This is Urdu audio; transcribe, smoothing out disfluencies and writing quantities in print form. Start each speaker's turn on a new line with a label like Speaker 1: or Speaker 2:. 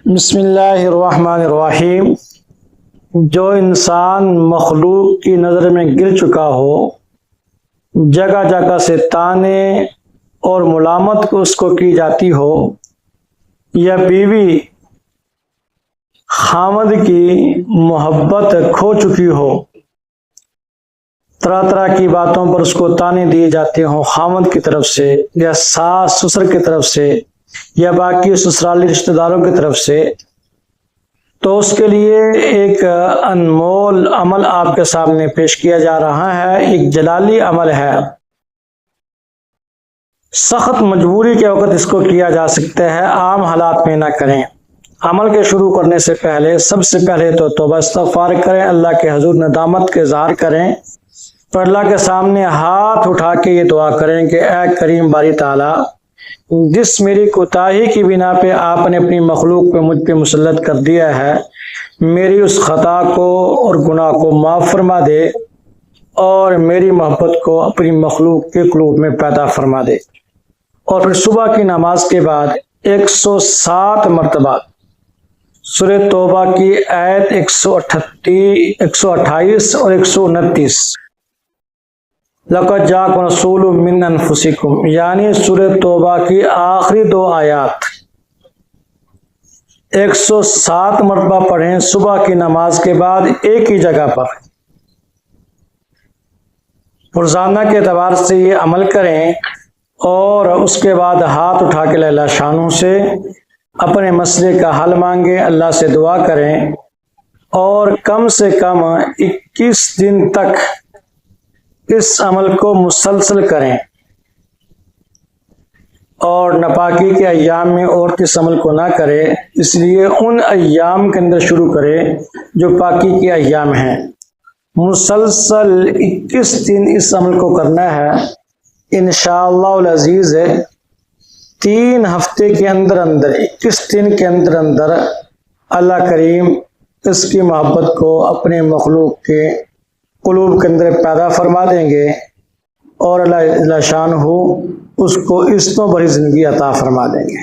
Speaker 1: بسم اللہ الرحمن الرحیم۔ جو انسان مخلوق کی نظر میں گر چکا ہو، جگہ جگہ سے تانے اور ملامت اس کو کی جاتی ہو، یا بیوی خامد کی محبت کھو چکی ہو، طرح طرح کی باتوں پر اس کو تانے دیے جاتے ہوں خامد کی طرف سے، یا ساس سسر کی طرف سے، یا باقی سسرالی رشتہ داروں کی طرف سے، تو اس کے لیے ایک انمول عمل آپ کے سامنے پیش کیا جا رہا ہے۔ ایک جلالی عمل ہے، سخت مجبوری کے وقت اس کو کیا جا سکتا ہے، عام حالات میں نہ کریں۔ عمل کے شروع کرنے سے پہلے سب سے پہلے تو توبہ استغفار کریں، اللہ کے حضور ندامت کے اظہار کریں، اور اللہ کے سامنے ہاتھ اٹھا کے یہ دعا کریں کہ اے کریم باری تعالیٰ، جس میری کوتاہی کی بنا پہ آپ نے اپنی مخلوق پہ مجھ پہ مسلط کر دیا ہے، میری اس خطا کو اور گناہ کو معاف فرما دے، اور میری محبت کو اپنی مخلوق کے قلوب میں پیدا فرما دے۔ اور پھر صبح کی نماز کے بعد 107 مرتبہ سورہ توبہ کی آیت 128 اور 129 لَقَدْ جَاءَكُمْ رَسُولٌ مِّنْ أَنفُسِكُمْ، یعنی سورہ توبہ کی آخری 2 آیات 107 مرتبہ پڑھیں صبح کی نماز کے بعد ایک ہی جگہ پر۔ روزانہ کے اعتبار سے یہ عمل کریں، اور اس کے بعد ہاتھ اٹھا کے اللہ شانوں سے اپنے مسئلے کا حل مانگیں، اللہ سے دعا کریں، اور کم سے کم 21 دن تک اس عمل کو مسلسل کریں، اور ناپاکی کے ایام میں عورت اس عمل کو نہ کرے، اس لیے ان ایام کے اندر شروع کرے جو پاکی کے ایام ہیں۔ مسلسل 21 دن اس عمل کو کرنا ہے، انشاءاللہ العزیز 3 ہفتے کے اندر 21 دن کے اندر اللہ کریم اس کی محبت کو اپنے مخلوق کے قلوب کے اندر پیدا فرما دیں گے، اور اللہ شان ہو اس کو اس تو بڑی زندگی عطا فرما دیں گے۔